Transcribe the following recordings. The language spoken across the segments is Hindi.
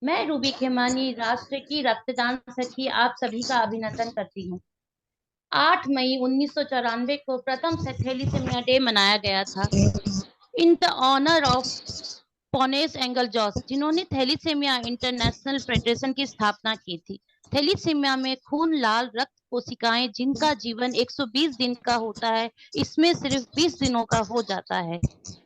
मैं रूबी खेमानी राष्ट्र की रक्तदान सखी आप सभी का अभिनंदन करती हूँ। 8 मई 1994 को प्रथम थैलीसीमिया डे मनाया गया था in the honour of Panos Englezos, जिन्होंने थैलीसीमिया इंटरनेशनल फेडरेशन की स्थापना की थी। थैलीसीमिया में खून लाल रक्त कोशिकाएं जिनका जीवन 120 दिन का होता है, इसमें सिर्फ 20 दिनों का हो जाता है।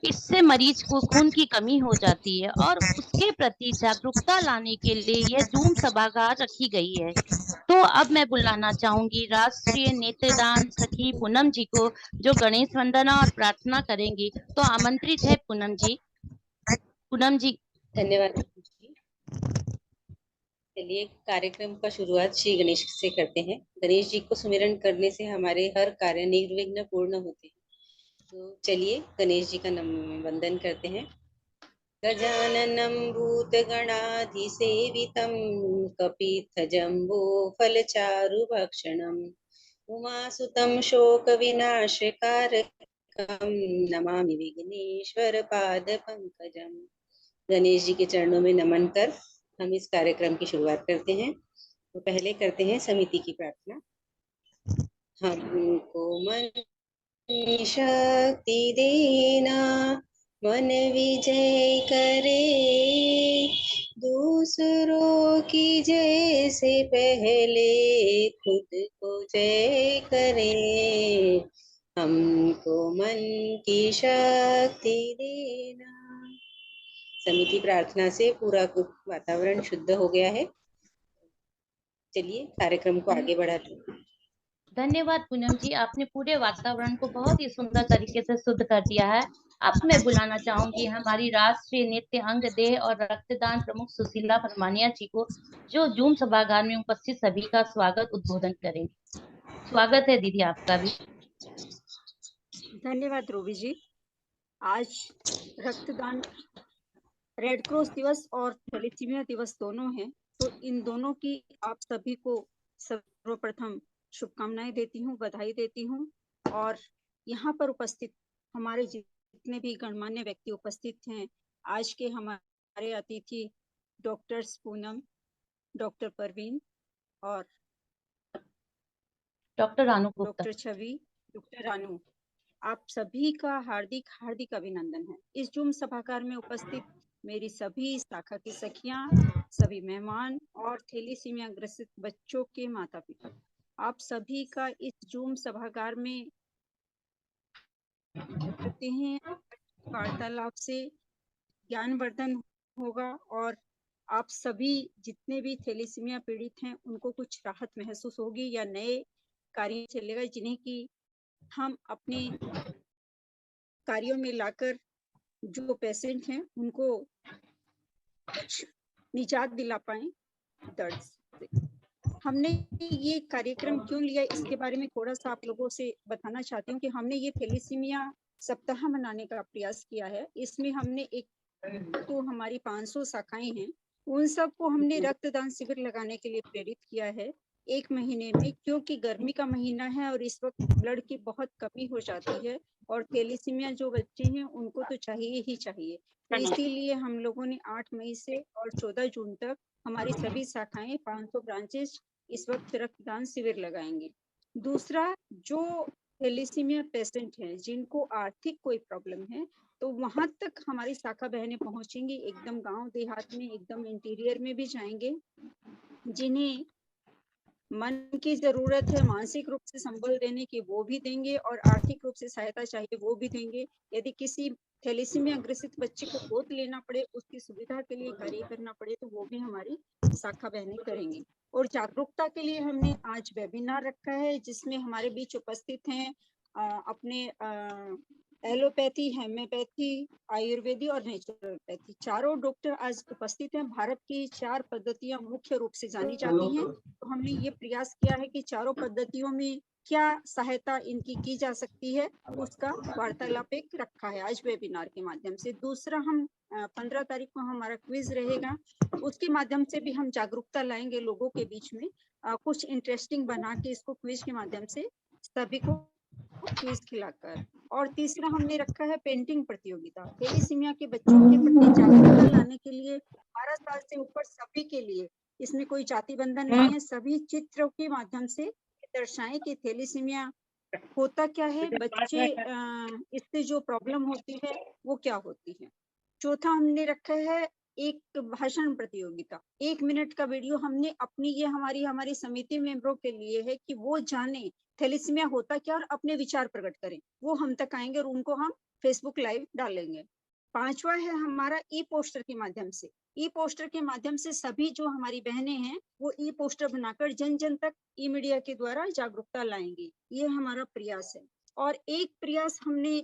इससे मरीज को खून की कमी हो जाती है और उसके प्रति जागरूकता लाने के लिए यह जूम सभागार रखी गई है। तो अब मैं बुलाना चाहूंगी राष्ट्रीय नेत्रदान सखी पूनम जी को, जो गणेश वंदना और प्रार्थना करेंगी। तो आमंत्रित है पूनम जी। पूनम जी। धन्यवाद जी। चलिए कार्यक्रम का शुरुआत श्री गणेश से करते हैं। गणेश जी को सुमिरन करने से हमारे हर कार्य निर्विघ्न पूर्ण होते हैं। तो चलिए गणेश जी का वंदन करते हैं। गजाननं भूतगणाधिसेवितं कपित्थजम्बोफलचारुभक्षणम् उमासुतं शोकविनाशकारकं नमामि विघ्नेश्वरपादपङ्कजम्। गणेश जी के चरणों में नमन कर हम इस कार्यक्रम की शुरुआत करते हैं। तो पहले करते हैं समिति की प्रार्थना। हमको मन शक्ति देना, मन विजय करे, दूसरों की जय से पहले खुद को जय करें। हमको मन की शक्ति देना। समिति प्रार्थना से पूरा वातावरण शुद्ध हो गया है। चलिए कार्यक्रम को आगे बढ़ाते हैं। धन्यवाद पूनम जी, आपने पूरे वातावरण को बहुत ही सुंदर तरीके से शुद्ध कर दिया है। अब मैं बुलाना चाहूंगी हमारी राष्ट्रीय नृत्य अंग देह और रक्तदान प्रमुख सुशीला फरमानिया जी को, जो जूम सभागार में उपस्थित सभी का स्वागत उद्बोधन करेंगे। स्वागत है दीदी आपका भी। धन्यवाद रूबी जी। आज रक्तदान रेड क्रॉस दिवस और थैलेसीमिया दिवस दोनों हैं, तो इन दोनों की आप सभी को सर्वप्रथम शुभकामनाएं देती हूँ, बधाई देती हूँ। और यहाँ पर उपस्थित हमारे जितने भी गणमान्य व्यक्ति उपस्थित हैं, आज के हमारे अतिथि डॉक्टर पूनम, डॉक्टर परवीन और डॉक्टर रानू गुप्ता, डॉक्टर छवि, डॉक्टर रानू, आप सभी का हार्दिक हार्दिक अभिनंदन है। इस जूम सभागार में उपस्थित मेरी सभी शाखा की सखियां, सभी मेहमान और थैलेसीमिया ग्रसित बच्चों के माता पिता, आप सभी का इस जूम सभागार में करते हैं। वार्तालाप से ज्ञानवर्धन होगा और आप सभी जितने भी थैलेसीमिया पीड़ित हैं उनको कुछ राहत महसूस होगी या नए कार्य चलेगा, जिन्हें कि हम अपने कार्यों में लाकर जो पेशेंट हैं उनको कुछ निजात दिला पाए दर्द से। हमने ये कार्यक्रम क्यों लिया, इसके बारे में थोड़ा सा आप लोगों से बताना चाहती हूँ कि हमने ये थैलेसीमिया सप्ताह मनाने का प्रयास किया है। इसमें हमने एक तो हमारी 500 शाखाएं हैं, उन सबको हमने रक्तदान शिविर लगाने के लिए प्रेरित किया है 1 महीने में, क्योंकि गर्मी का महीना है और इस वक्त ब्लड की बहुत कमी हो जाती है और थैलेसीमिया जो बच्चे हैं उनको तो चाहिए ही चाहिए। तो इसीलिए हम लोगों ने 8 मई से और 14 जून तक हमारी सभी शाखाएं 500 ब्रांचेस इस वक्त रक्तदान शिविर लगाएंगे। दूसरा, जो थैलेसीमिया पेशेंट हैं जिनको आर्थिक कोई प्रॉब्लम है, तो वहां तक हमारी शाखा बहनें पहुंचेंगी, एकदम गांव देहात में, एकदम इंटीरियर में भी जाएंगे। जिन्हें मन की जरूरत है मानसिक रूप से संबल देने की, वो भी देंगे, और आर्थिक रूप से सहायता चाहिए वो भी देंगे। यदि किसी थैलेसीमिया ग्रसित बच्चे को गोद लेना पड़े, उसकी सुविधा के लिए कार्य करना पड़े, तो वो भी हमारी शाखा बहनें करेंगी। और जागरूकता के लिए हमने आज वेबिनार रखा है, जिसमें हमारे बीच उपस्थित हैं अपने एलोपैथी, हेम्योपैथी, आयुर्वेदी और नेचुरोपैथी चारों डॉक्टर आज उपस्थित हैं। भारत की 4 पद्धतियां मुख्य रूप से जानी जाती हैं, तो हमने ये प्रयास किया है कि चारों पद्धतियों में क्या सहायता इनकी की जा सकती है, उसका वार्तालाप एक रखा है आज वेबिनार के माध्यम से। दूसरा, हम 15 तारीख को हमारा क्विज रहेगा, उसके माध्यम से भी हम जागरूकता लाएंगे लोगों के बीच में, कुछ इंटरेस्टिंग बना के इसको क्विज के माध्यम से सभी को क्विज खिलाकर। और तीसरा हमने रखा है पेंटिंग प्रतियोगिता। थैलेसीमिया के बच्चों के प्रति जागरूकता लाने के लिए 12 साल से ऊपर सभी के लिए, इसमें कोई जाति बंधन नहीं है, सभी चित्रों के माध्यम से दर्शाएं कि थैलेसीमिया होता क्या है, बच्चे इससे जो प्रॉब्लम होती है वो क्या होती है। चौथा हमने रखा है एक भाषण प्रतियोगिता। 1 मिनट का वीडियो हमने अपनी, ये हमारी समिति मेंबरों के लिए है कि वो जाने थैलेसीमिया होता क्या और अपने विचार प्रकट करें। वो हम तक आएंगे और उनको हम फेसबुक लाइव डालेंगे। 5वां है हमारा ई पोस्टर के माध्यम से। ई पोस्टर के माध्यम से सभी जो हमारी बहनें हैं वो ई पोस्टर बनाकर जन जन तक ई मीडिया के द्वारा जागरूकता लाएंगी। ये हमारा प्रयास है। और एक प्रयास हमने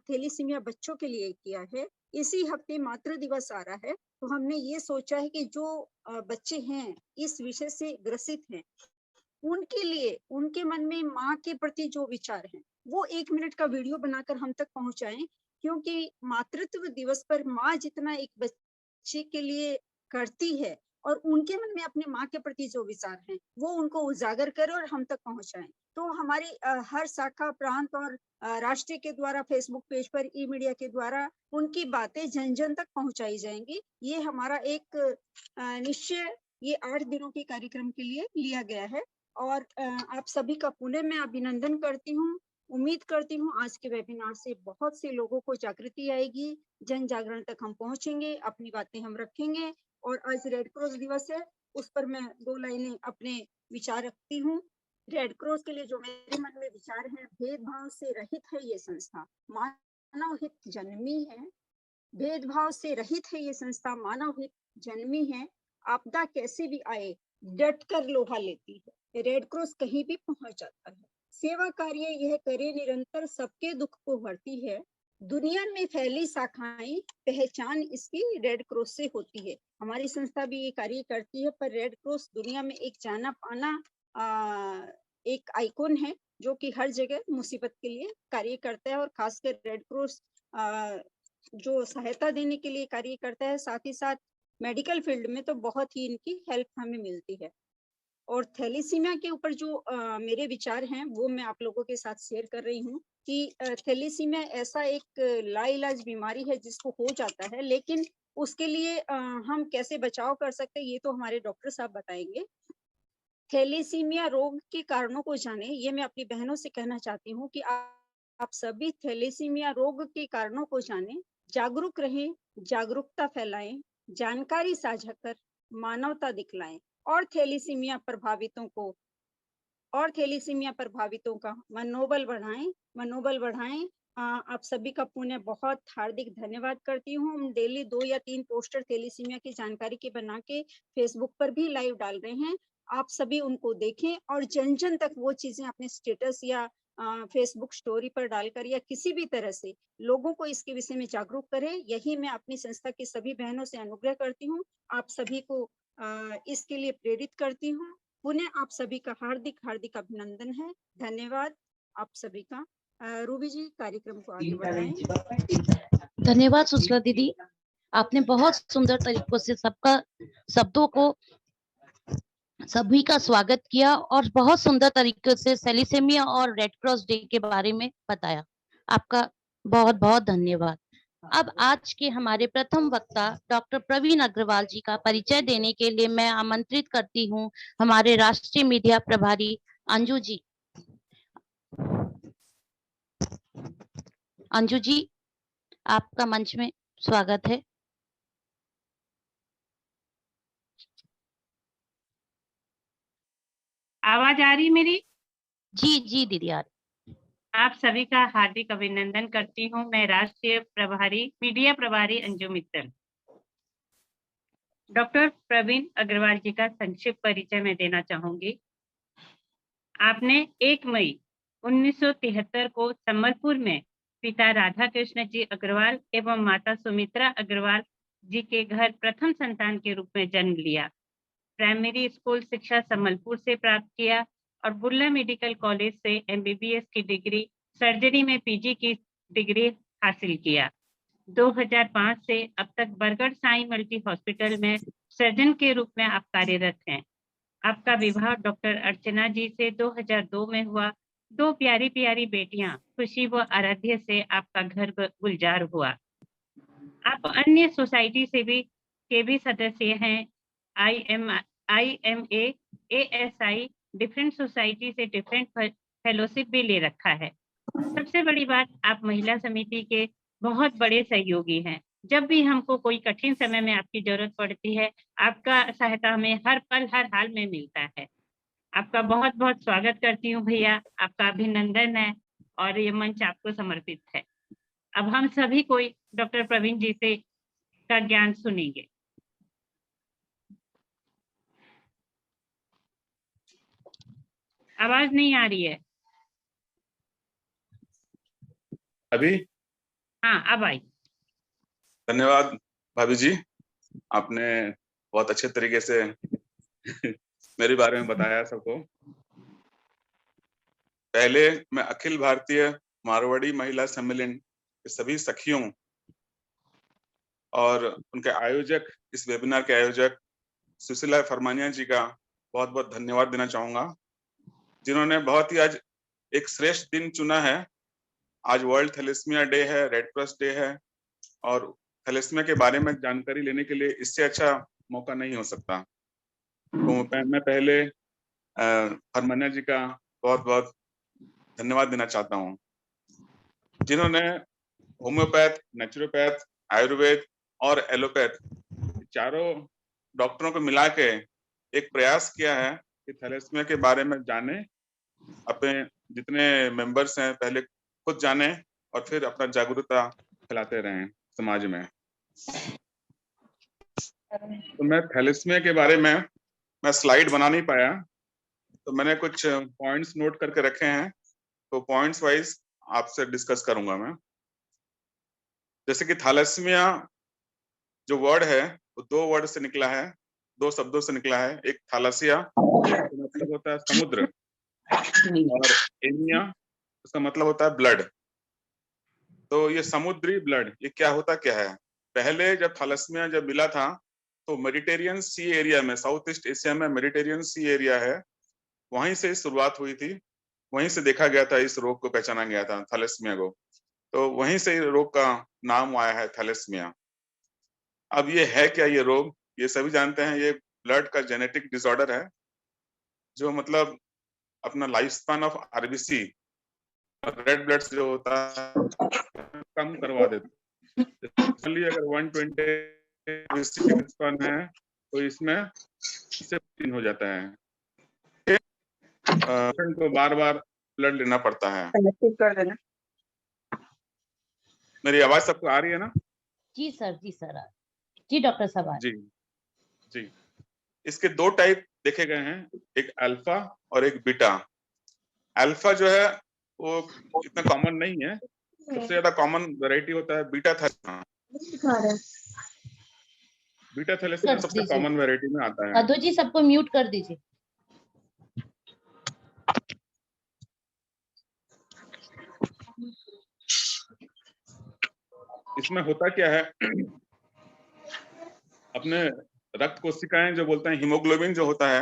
थैलेसीमिया बच्चों के लिए किया है। इसी हफ्ते मातृ दिवस आ रहा है, तो हमने ये सोचा है कि जो बच्चे हैं इस विषय से ग्रसित हैं, उनके लिए उनके मन में माँ के प्रति जो विचार हैं वो 1 मिनट का वीडियो बनाकर हम तक पहुंचाएं। क्योंकि मातृत्व दिवस पर माँ जितना एक बच्चे के लिए करती है और उनके मन में अपने माँ के प्रति जो विचार हैं वो उनको उजागर करें और हम तक पहुंचाएं। तो हमारी हर शाखा, प्रांत और राष्ट्र के द्वारा फेसबुक पेज पर ई मीडिया के द्वारा उनकी बातें जन जन तक पहुंचाई जाएंगी। ये हमारा एक निश्चय ये 8 दिनों के कार्यक्रम के लिए लिया गया है। और आप सभी का पुनः मैं अभिनंदन करती हूँ। उम्मीद करती हूँ आज के वेबिनार से बहुत से लोगों को जागृति आएगी, जन जागरण तक हम पहुंचेंगे, अपनी बातें हम रखेंगे। और आज रेड क्रॉस दिवस है, उस पर मैं 2 लाइनें अपने विचार रखती हूँ। रेड क्रॉस के लिए जो मेरे मन में विचार है, भेदभाव से रहित है ये संस्था, मानव हित जन्मी है। भेदभाव से रहित है ये संस्था, मानव हित जन्मी है। आपदा कैसे भी आए डट कर लोहा लेती है। रेड क्रॉस कहीं भी पहुंच जाता है। सेवा कार्य यह करे निरंतर, सबके दुख को हरती है। दुनिया में फैली शाखाएं, पहचान इसकी रेड क्रॉस से होती है। हमारी संस्था भी ये कार्य करती है, पर रेड क्रॉस दुनिया में एक जाना पाना एक आइकॉन है जो कि हर जगह मुसीबत के लिए कार्य करता है। और खासकर रेड क्रॉस जो सहायता देने के लिए कार्य करता है, साथ ही साथ मेडिकल फील्ड में तो बहुत ही इनकी हेल्प हमें मिलती है। और थैलेसीमिया के ऊपर जो मेरे विचार हैं वो मैं आप लोगों के साथ शेयर कर रही हूँ कि थैलेसीमिया ऐसा एक लाइलाज बीमारी है जिसको हो जाता है, लेकिन उसके लिए हम कैसे बचाव कर सकते हैं ये तो हमारे डॉक्टर साहब बताएंगे। थैलेसीमिया रोग के कारणों को जाने, ये मैं अपनी बहनों से कहना चाहती हूँ कि आप सभी थैलेसीमिया रोग के कारणों को जाने, जागरूक रहें, जागरूकता फैलाएं, जानकारी साझा कर मानवता दिखलाएं और थैलेसीमिया प्रभावितों का मनोबल बढ़ाएं। आप सभी का पुनः बहुत हार्दिक धन्यवाद करती हूँ। हम डेली 2 या 3 पोस्टर थैलेसीमिया की जानकारी के बना के फेसबुक पर भी लाइव डाल रहे हैं। आप सभी उनको देखें और जन जन तक वो चीजें अपने स्टेटस या फेसबुक स्टोरी पर डालकर या किसी भी तरह से लोगों को इसके विषय में जागरूक करें। यही मैं अपनी संस्था की सभी बहनों से अनुग्रह करती हूँ, आप सभी को इसके लिए प्रेरित करती हूँ। पुनः आप सभी का हार्दिक हार्दिक अभिनंदन है। धन्यवाद आप सभी का। रूबी जी कार्यक्रम को आगे बढ़ाएं। धन्यवाद सुशीला दीदी, आपने बहुत सुंदर तरीकों से सभी का स्वागत किया और बहुत सुंदर तरीके से थैलेसीमिया और रेड क्रॉस डे के बारे में बताया। आपका बहुत बहुत धन्यवाद। अब आज के हमारे प्रथम वक्ता डॉक्टर प्रवीण अग्रवाल जी का परिचय देने के लिए मैं आमंत्रित करती हूँ हमारे राष्ट्रीय मीडिया प्रभारी अंजू जी। अंजू जी, आपका मंच में स्वागत है। आवाज आ रही मेरी? जी जी दीदी आ रही। आप सभी का हार्दिक अभिनंदन करती हूँ। मैं राष्ट्रीय मीडिया प्रभारी अंजू मित्तल। डॉक्टर प्रवीण अग्रवाल जी का संक्षिप्त परिचय मैं देना चाहूंगी। आपने 1 मई 1973 को संबलपुर में पिता राधा कृष्ण जी अग्रवाल एवं माता सुमित्रा अग्रवाल जी के घर प्रथम संतान के रूप में जन्म लिया। प्राइमरी स्कूल शिक्षा संबलपुर से प्राप्त किया और बुर्ला मेडिकल कॉलेज से MBBS की डिग्री, सर्जरी में PG की डिग्री हासिल किया। 2005 से अब तक बरगढ़ साई मल्टी हॉस्पिटल में सर्जन के रूप में आप कार्यरत हैं। आपका विवाह डॉक्टर अर्चना जी से 2002 में हुआ। दो प्यारी प्यारी बेटियां खुशी व आराध्य से आपका घर गुलजार हुआ। आप अन्य सोसाइटी से भी सदस्य हैं। IMA, ASI, डिफरेंट सोसाइटी से डिफरेंट फेलोशिप भी ले रखा है। सबसे बड़ी बात, आप महिला समिति के बहुत बड़े सहयोगी हैं। जब भी हमको कोई कठिन समय में आपकी जरूरत पड़ती है, आपका सहायता हमें हर पल हर हाल में मिलता है। आपका बहुत बहुत स्वागत करती हूँ भैया, आपका अभिनंदन है और ये मंच आपको समर्पित है। अब हम सभी कोई डॉक्टर प्रवीण जी से का ज्ञान सुनेंगे। आवाज नहीं आ रही है अभी? हाँ, अब आई। धन्यवाद भाभी जी, आपने बहुत अच्छे तरीके से मेरे बारे में बताया सबको। पहले मैं अखिल भारतीय मारवाड़ी महिला सम्मेलन के सभी सखियों और उनके आयोजक, इस वेबिनार के आयोजक सुशीला फरमानिया जी का बहुत बहुत धन्यवाद देना चाहूंगा, जिन्होंने बहुत ही आज एक श्रेष्ठ दिन चुना है। आज वर्ल्ड थैलेसीमिया डे है, रेड क्रॉस डे है, और थैलेसीमिया के बारे में जानकारी लेने के लिए इससे अच्छा मौका नहीं हो सकता। तो मैं पहले फरमानिया जी का बहुत बहुत धन्यवाद देना चाहता हूँ, जिन्होंने होम्योपैथ, नेचुरोपैथ, आयुर्वेद और एलोपैथ चारों डॉक्टरों को मिला के एक प्रयास किया है कि थैलेसीमिया के बारे में जाने, अपने जितने मेंबर्स हैं पहले खुद जाने और फिर अपना जागरूकता फैलाते रहें समाज में। तो मैं थैलेसीमिया के बारे में मैं स्लाइड बना नहीं पाया, तो मैंने कुछ पॉइंट्स नोट करके रखे हैं, तो पॉइंट्स वाइज आपसे डिस्कस करूंगा मैं। जैसे कि थैलेसीमिया जो वर्ड है वो दो वर्ड से निकला है, दो शब्दों से निकला है। एक थैलासिया तो मतलब होता है समुद्र, और एनिया उसका मतलब होता है ब्लड। तो ये समुद्री ब्लड ये क्या होता क्या है? पहले जब थैलेसीमिया जब मिला था तो मेडिटेरियन सी एरिया में, साउथ ईस्ट एशिया में मेडिटेरियन सी एरिया है, वहीं से शुरुआत हुई थी, वहीं से देखा गया था, इस रोग को पहचाना गया था थैलेसीमिया को, तो वहीं से रोग का नाम आया है थैलेसीमिया। अब ये है क्या ये रोग? ये सभी जानते हैं, ये ब्लड का जेनेटिक डिसऑर्डर है, जो मतलब अपना life span of RBC red blood जो होता है कम करवा देता है। अगर 120 स्पैन है तो इसमें इससे हो जाता है, पेशेंट को बार बार ब्लड लेना पड़ता है। कर देना। मेरी आवाज सबको आ रही है ना? जी सर, जी सर, जी डॉक्टर साहब। जी जी। इसके दो टाइप देखे गए हैं, एक अल्फा और एक बीटा। अल्फा जो है वो इतना कॉमन नहीं है, सबसे ज्यादा कॉमन वैरायटी होता है बीटा थैलेसीमिया। बीटा थैलेसीमिया सबसे कॉमन वैरायटी में आता है। अधो जी सबको म्यूट कर दीजिए। इसमें होता क्या है, अपने रक्त कोशिकाएं जो बोलते हैं हीमोग्लोबिन जो होता है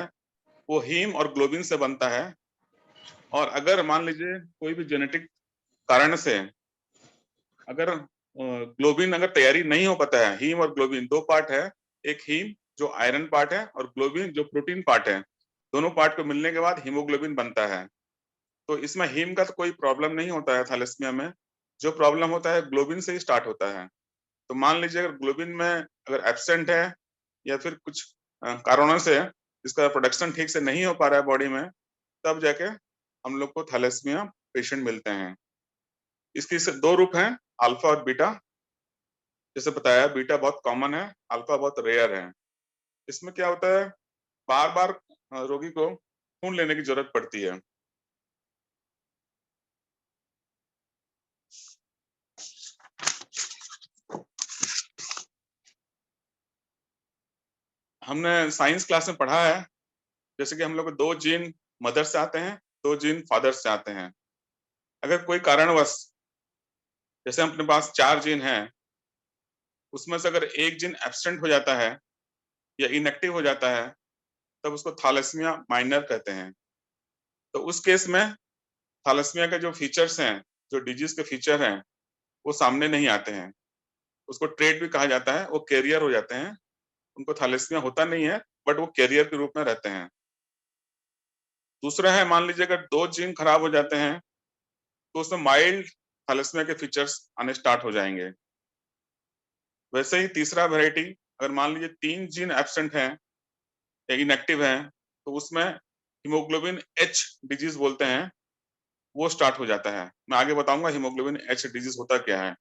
वो हीम और ग्लोबिन से बनता है, और अगर मान लीजिए कोई भी जेनेटिक कारण से अगर ग्लोबिन अगर तैयारी नहीं हो पाता है, हीम और ग्लोबिन दो पार्ट है, एक हीम जो आयरन पार्ट है और ग्लोबिन जो प्रोटीन पार्ट है, दोनों पार्ट को मिलने के बाद हीमोग्लोबिन बनता है। तो इसमें हीम का तो कोई प्रॉब्लम नहीं होता है थैलेसीमिया में, जो प्रॉब्लम होता है ग्लोबिन से ही स्टार्ट होता है। तो मान लीजिए अगर ग्लोबिन में अगर एब्सेंट है या फिर कुछ कारणों से इसका प्रोडक्शन ठीक से नहीं हो पा रहा है बॉडी में, तब जाके हम लोग को थैलेसीमिया पेशेंट मिलते हैं। इसकी दो रूप हैं, अल्फा और बीटा। जैसे बताया बीटा बहुत कॉमन है, अल्फा बहुत रेयर है। इसमें क्या होता है, बार बार रोगी को खून लेने की जरूरत पड़ती है। हमने साइंस क्लास में पढ़ा है, जैसे कि हम लोग को दो जीन मदर से आते हैं, दो जीन फादर से आते हैं। अगर कोई कारणवश जैसे अपने पास 4 जीन हैं, उसमें से अगर एक जीन एब्सेंट हो जाता है या इनएक्टिव हो जाता है, तब उसको थैलेसीमिया माइनर कहते हैं। तो उस केस में थैलेसीमिया के जो फीचर्स हैं, जो डिजीज के फीचर हैं, वो सामने नहीं आते हैं। उसको ट्रेट भी कहा जाता है, वो कैरियर हो जाते हैं। उनको थैलेसीमिया होता नहीं है, बट वो कैरियर के रूप में रहते हैं। दूसरा है, मान लीजिए अगर 2 जीन खराब हो जाते हैं तो उसमें माइल्ड थैलेसीमिया के फीचर्स आने स्टार्ट हो जाएंगे। वैसे ही तीसरा वैरायटी, अगर मान लीजिए 3 जीन एब्सेंट हैं या इनएक्टिव हैं, तो उसमें हीमोग्लोबिन एच डिजीज बोलते हैं, वो स्टार्ट हो जाता है। मैं आगे बताऊंगा हीमोग्लोबिन एच डिजीज होता क्या है।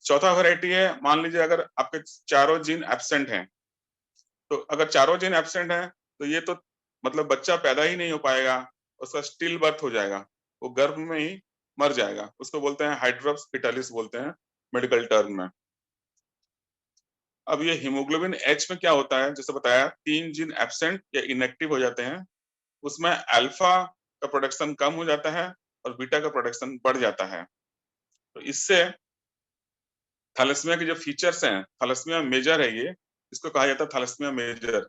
चौथा वैरायटी है, मान लीजिए अगर आपके चारों जीन एब्सेंट हैं, तो अगर चारों जीन एब्सेंट हैं तो ये तो मतलब बच्चा पैदा ही नहीं हो पाएगा, उसका स्टिल बर्थ हो जाएगा, वो गर्भ में ही मर जाएगा। उसको बोलते हैं हाइड्रोप्स फिटालिस बोलते हैं मेडिकल टर्म में। अब ये हीमोग्लोबिन एच में क्या होता है, जैसे बताया 3 जीन एब्सेंट या इनएक्टिव हो जाते हैं, उसमें अल्फा का प्रोडक्शन कम हो जाता है और बीटा का प्रोडक्शन बढ़ जाता है। तो इससे थैलेसीमिया के जो फीचर्स हैं, थैलेसीमिया मेजर है ये, इसको कहा जाता है थैलेसीमिया मेजर।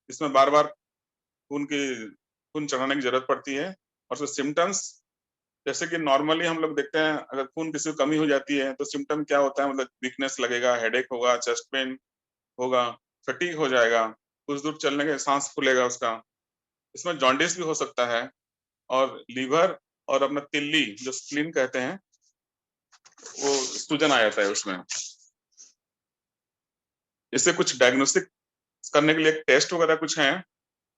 इसमें बार बार खून चढ़ाने की जरूरत पड़ती है। और जो सिम्टम्स, जैसे कि नॉर्मली हम लोग देखते हैं, अगर खून किसी को कमी हो जाती है तो सिम्टम क्या होता है, मतलब वीकनेस लगेगा, हेडेक होगा, चेस्ट पेन होगा, फटीग हो जाएगा, कुछ दूर चलने के सांस फूलेगा उसका। इसमें जॉन्डिस भी हो सकता है, और लीवर और अपना तिल्ली जो स्प्लीन कहते हैं, वो सूजन आ जाता है उसमें। इससे कुछ डायग्नोस्टिक करने के लिए टेस्ट वगैरह कुछ हैं,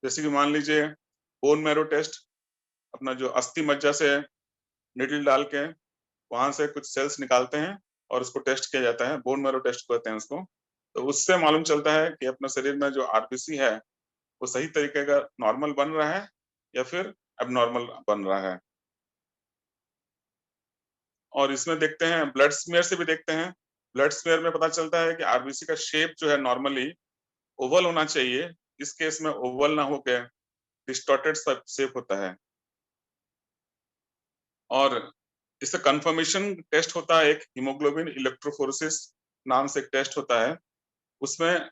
जैसे कि मान लीजिए बोन मैरो टेस्ट, अपना जो अस्थि मज्जा से निडल डाल के वहां से कुछ सेल्स निकालते हैं और उसको टेस्ट किया जाता है, बोन मैरो टेस्ट कहते हैं उसको। तो उससे मालूम चलता है कि अपने शरीर में जो आरबीसी है वो सही तरीके का नॉर्मल बन रहा है या फिर एबनॉर्मल बन रहा है। और इसमें देखते हैं, ब्लड स्मीयर से भी देखते हैं। ब्लड स्मीयर में पता चलता है कि आरबीसी का शेप जो है नॉर्मली ओवल होना चाहिए, इस केस में ओवल ना होकर डिस्टॉर्टेड शेप होता है। और इससे कंफर्मेशन टेस्ट होता है, एक हीमोग्लोबिन इलेक्ट्रोफोरेसिस नाम से एक टेस्ट होता है। उसमें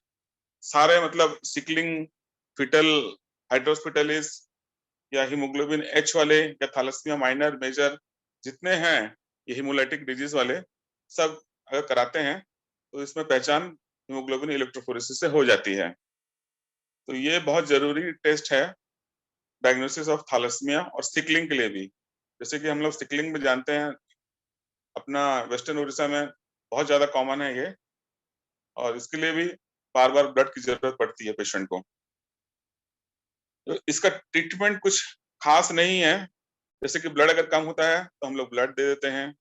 सारे मतलब सिकलिंग, फिटल, हाइड्रोस्पिटलिस या हीमोग्लोबिन एच वाले या थैलेसीमिया माइनर मेजर जितने हैं ये हीमोलाइटिक डिजीज वाले, सब अगर कराते हैं तो इसमें पहचान हीमोग्लोबिन इलेक्ट्रोफोरेसिस से हो जाती है। तो ये बहुत जरूरी टेस्ट है डायग्नोसिस ऑफ थैलेसीमिया और सिकलिंग के लिए भी। जैसे कि हम लोग सिकलिंग में जानते हैं, अपना वेस्टर्न उड़ीसा में बहुत ज्यादा कॉमन है ये, और इसके लिए भी बार बार ब्लड की जरूरत पड़ती है पेशेंट को। तो इसका ट्रीटमेंट कुछ खास नहीं है, जैसे कि ब्लड अगर कम होता है तो हम लोग ब्लड दे देते हैं।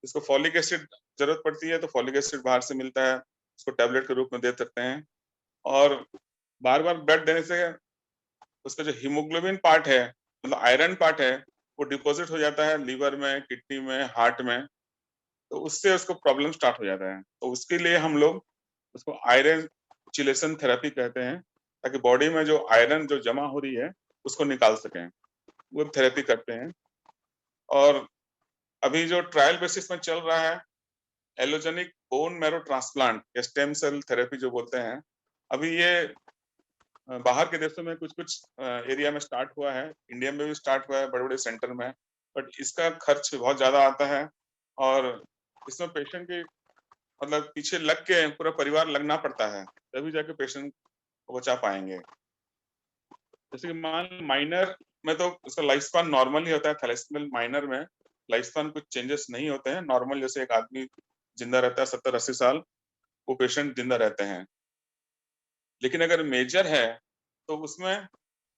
इसको फॉलिक एसिड जरूरत पड़ती है तो फॉलिक एसिड बाहर से मिलता है, उसको टैबलेट के रूप में दे सकते हैं। और बार बार ब्लड देने से उसका जो हीमोग्लोबिन पार्ट है, मतलब आयरन पार्ट है, वो डिपॉजिट हो जाता है लीवर में, किडनी में, हार्ट में, तो उससे उसको प्रॉब्लम स्टार्ट हो जाता है। तो उसके लिए हम लोग उसको आयरन चिलेशन थेरेपी कहते हैं, ताकि बॉडी में जो आयरन जो जमा हो रही है उसको निकाल सकें, वो थेरेपी करते हैं। और अभी जो ट्रायल बेसिस में चल रहा है एलोजेनिक बोन मैरो ट्रांसप्लांट या स्टेम सेल थेरेपी जो बोलते हैं, अभी ये बाहर के देशों में कुछ कुछ एरिया में स्टार्ट हुआ है, इंडिया में भी स्टार्ट हुआ है बड़े बड़े सेंटर में, बट इसका खर्च बहुत ज्यादा आता है और इसमें पेशेंट की मतलब पीछे लग के पूरा परिवार लगना पड़ता है, तभी जाके पेशेंट को बचा पाएंगे। जैसे कि माइनर में तो उसका लाइफ स्पान नॉर्मल ही होता है, थैलेसीमिया माइनर में लाइफ स्पान कुछ चेंजेस नहीं होते हैं, नॉर्मल जैसे एक आदमी जिंदा रहता है 70-80 साल, वो पेशेंट जिंदा रहते हैं। लेकिन अगर मेजर है तो उसमें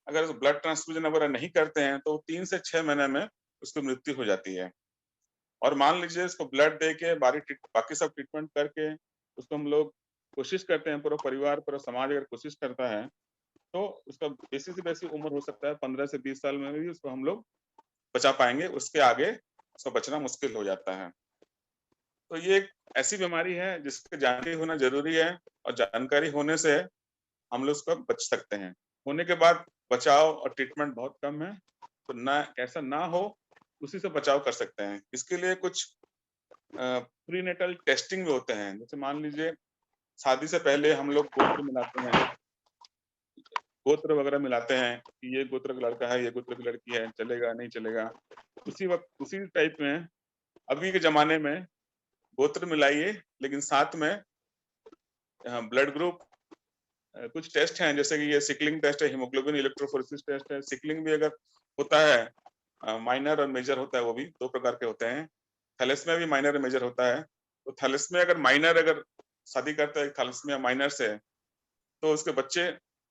अगर ब्लड ट्रांसफ्यूजन वगैरह नहीं करते हैं तो 3 से 6 महीने में उसकी मृत्यु हो जाती है। और मान लीजिए इसको ब्लड दे के बाकी सब ट्रीटमेंट करके उसको हम लोग कोशिश करते हैं, पूरा परिवार पूरा समाज अगर कोशिश करता है तो उसका बेसी से बेसी उम्र हो सकता है 15 से 20 साल में भी उसको हम लोग बचा पाएंगे, उसके आगे उसका बचना मुश्किल हो जाता है। तो ये एक ऐसी बीमारी है जिसकी जानकारी होना जरूरी है, और जानकारी होने से हम लोग उसका बच सकते हैं। होने के बाद बचाव और ट्रीटमेंट बहुत कम है, तो ना ऐसा ना हो उसी से बचाव कर सकते हैं। इसके लिए कुछ प्रीनेटल टेस्टिंग भी होते हैं, जैसे मान लीजिए शादी से पहले हम लोग गोद मिलाते हैं, गोत्र वगैरह मिलाते हैं कि ये गोत्र का लड़का है, ये गोत्र की लड़की है, चलेगा नहीं चलेगा, उसी वक्त उसी टाइप में अभी के जमाने में गोत्र मिलाइए, लेकिन साथ में ब्लड ग्रुप, कुछ टेस्ट हैं जैसे कि ये सिकलिंग टेस्ट है, हीमोग्लोबिन इलेक्ट्रोफोरेसिस टेस्ट है। सिकलिंग भी अगर होता है, माइनर और मेजर होता है, वो भी 2 प्रकार के होते हैं। थैलेसीमिया भी माइनर और मेजर होता है। तो थैलेसीमिया अगर माइनर अगर शादी करता है थैलेसीमिया माइनर से, तो उसके बच्चे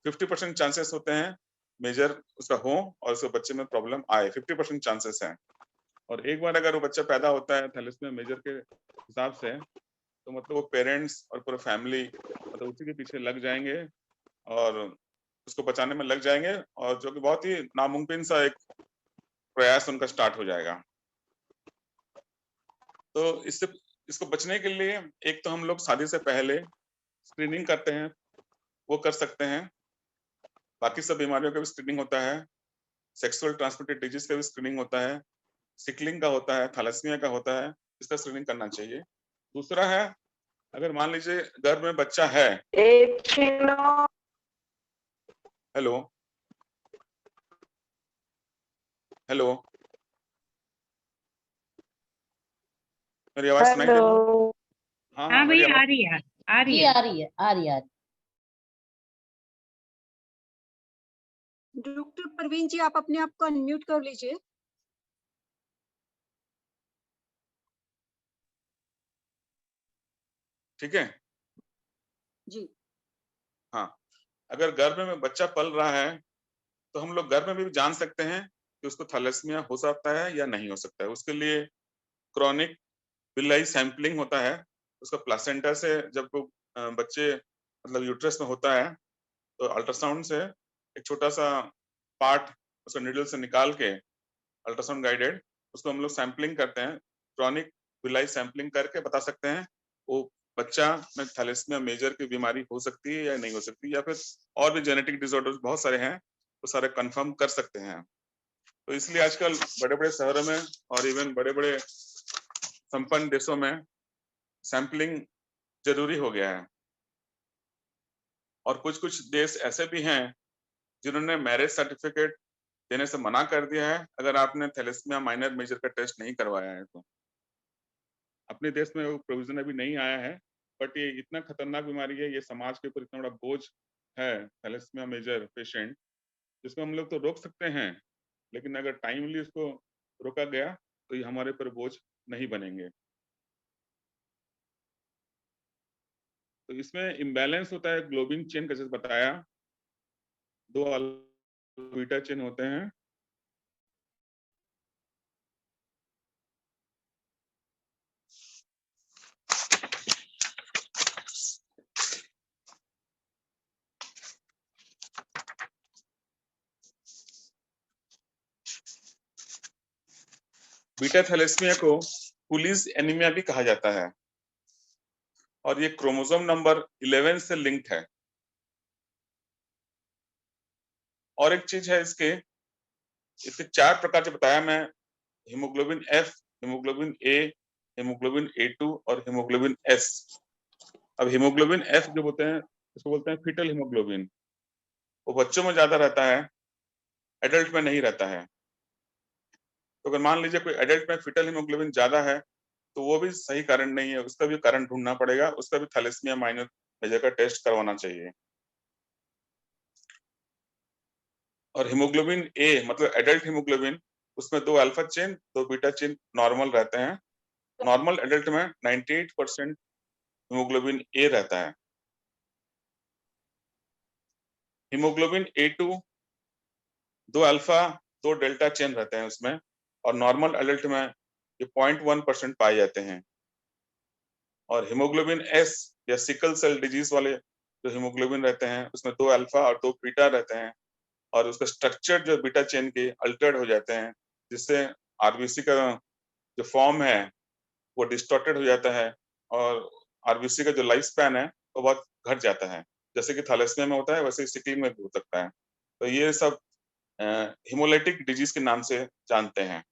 50% चांसेस होते हैं मेजर उसका हो और उसके बच्चे में प्रॉब्लम आए, 50% चांसेस हैं। और एक बार अगर वो बच्चा पैदा होता है थैलेसीमिया मेजर के हिसाब से, तो मतलब वो पेरेंट्स और पूरा फैमिली मतलब उसी के पीछे लग जाएंगे और उसको बचाने में लग जाएंगे, और जो कि बहुत ही नामुमकिन सा एक प्रयास उनका स्टार्ट हो जाएगा। तो इसको बचने के लिए एक तो हम लोग शादी से पहले स्क्रीनिंग करते हैं, वो कर सकते हैं। बाकी सब बीमारियों का भी स्क्रीनिंग होता है, सेक्सुअल ट्रांसमिटेड डिजीज का भी स्क्रीनिंग होता है, सिकलिंग का होता है, थैलेसीमिया का होता है, इसका स्क्रीनिंग करना चाहिए। दूसरा है, अगर मान लीजिए गर्भ में बच्चा है, हेलो हेलो, मेरी आवाज सुनाई दे रही है? हाँ हाँ मेरी भैया, आवाज आ रही है, आ रही जी है। आ रही है, आ रही है। डॉक्टर परवीन जी, आप अपने आप को अनम्यूट कर लीजिए। ठीक है। जी। हाँ, अगर गर्भ में बच्चा पल रहा है, तो हम लोग गर्भ में भी जान सकते हैं कि उसको थैलेसीमिया हो सकता है या नहीं हो सकता है। उसके लिए क्रॉनिक विलाई सैंपलिंग होता है। उसका प्लासेंटा से जब वो बच्चे मतलब यूट्रस में होता है, तो अल्ट्रासाउंड से एक छोटा सा पार्ट उसका नीडल से निकाल के अल्ट्रासाउंड गाइडेड उसको हम लोग सैंपलिंग करते हैं। क्रॉनिक विलाई सैंपलिंग करके बता सकते हैं वो बच्चा में थैलेसीमिया मेजर की बीमारी हो सकती है या नहीं हो सकती, या फिर और भी जेनेटिक डिसऑर्डर्स बहुत सारे हैं, वो सारे कंफर्म कर सकते हैं। तो इसलिए आजकल बड़े बड़े शहरों में और इवन बड़े बड़े संपन्न देशों में सैंपलिंग जरूरी हो गया है। और कुछ कुछ देश ऐसे भी हैं जिन्होंने मैरिज सर्टिफिकेट देने से मना कर दिया है अगर आपने थैलेसीमिया माइनर मेजर का टेस्ट नहीं करवाया है तो। अपने देश में वो प्रोविजन अभी नहीं आया है, बट ये इतना खतरनाक बीमारी है, ये समाज के ऊपर इतना बड़ा बोझ है थैलेसीमिया मेजर पेशेंट, जिसको हम लोग तो रोक सकते हैं, लेकिन अगर टाइमली इसको रोका गया तो ये हमारे पर बोझ नहीं बनेंगे। तो इसमें इम्बैलेंस होता है ग्लोबिन चेन का, जैसे बताया 2 बीटा चेन होते हैं। बीटा थैलेसीमिया को पुलिस एनीमिया भी कहा जाता है, और ये क्रोमोसोम नंबर 11 से लिंक्ड है। और एक चीज है इसके 4 प्रकार से बताया मैं, haemoglobin F, haemoglobin A, haemoglobin A2 और हीमोग्लोबिन एस। अब हीमोग्लोबिन एफ जो बोलते हैं, इसको बोलते हैं फीटल हीमोग्लोबिन, वो बच्चों में ज्यादा रहता है, एडल्ट में नहीं रहता है। तो अगर मान लीजिए कोई एडल्ट में फीटल हीमोग्लोबिन ज्यादा है, तो वो भी सही कारण नहीं है, उसका भी कारण ढूंढना पड़ेगा, उसका भी थैलेसीमिया माइनर मेजर का टेस्ट करवाना चाहिए। और हीमोग्लोबिन ए मतलब एडल्ट हीमोग्लोबिन, उसमें 2 alpha chain 2 beta chain normal रहते हैं। नॉर्मल एडल्ट में 98% हीमोग्लोबिन ए रहता है। Haemoglobin A2 2 alpha 2 delta chain रहते हैं उसमें, और नॉर्मल एडल्ट में ये 0.1% पाए जाते हैं। और हीमोग्लोबिन एस या सिकल सेल डिजीज वाले जो हीमोग्लोबिन रहते हैं, उसमें 2 अल्फा और 2 बीटा रहते हैं, और उसका स्ट्रक्चर जो बीटा चेन के अल्टर्ड हो जाते हैं, जिससे आरबीसी का जो फॉर्म है वो डिस्टॉर्टेड हो जाता है, और आरबीसी का जो लाइफ स्पैन है वो बहुत घट जाता है। जैसे कि थैलेसीमिया में होता है, वैसे ही सिकलिंग में भी हो सकता है। तो ये सब हिमोलाइटिक डिजीज के नाम से जानते हैं।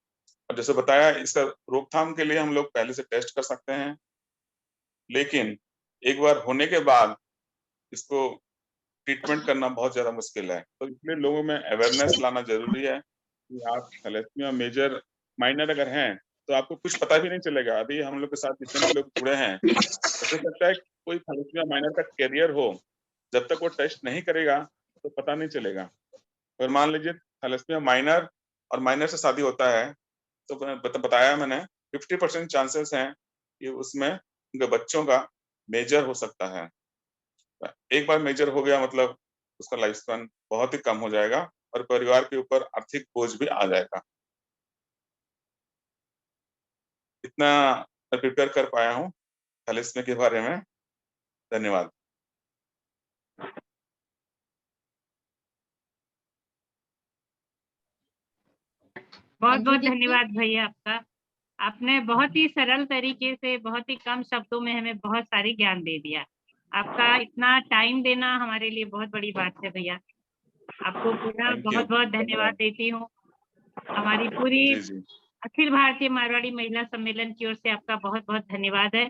और जैसे बताया, इसका रोकथाम के लिए हम लोग पहले से टेस्ट कर सकते हैं, लेकिन एक बार होने के बाद इसको ट्रीटमेंट करना बहुत ज्यादा मुश्किल है। तो इसलिए लोगों में अवेयरनेस लाना जरूरी है कि आप थैलेसीमिया मेजर माइनर अगर हैं तो आपको कुछ पता भी नहीं चलेगा। अभी हम लोग के साथ जितने भी लोग जुड़े हैं, हो सकता है कोई थैलेसीमिया माइनर का कैरियर हो, जब तक वो टेस्ट नहीं करेगा तो पता नहीं चलेगा। और मान लीजिए थैलेसीमिया माइनर और माइनर से शादी होता है तो बताया मैंने 50% चांसेस हैं कि उसमें उनके बच्चों का मेजर हो सकता है। एक बार मेजर हो गया मतलब उसका लाइफ स्पैन बहुत ही कम हो जाएगा और परिवार के ऊपर आर्थिक बोझ भी आ जाएगा। इतना मैं प्रिपेयर कर पाया हूँ थैलेसीमिया के बारे में। धन्यवाद। बहुत अंजू बहुत दीदी। धन्यवाद भैया आपका। आपने बहुत ही सरल तरीके से, बहुत ही कम शब्दों में हमें बहुत सारी ज्ञान दे दिया। आपका इतना टाइम देना हमारे लिए बहुत बड़ी बात है भैया। आपको पूरा थैंक यू। बहुत बहुत धन्यवाद देती हूँ। हमारी पूरी जी जी अखिल भारतीय मारवाड़ी महिला सम्मेलन की ओर से आपका बहुत बहुत धन्यवाद है।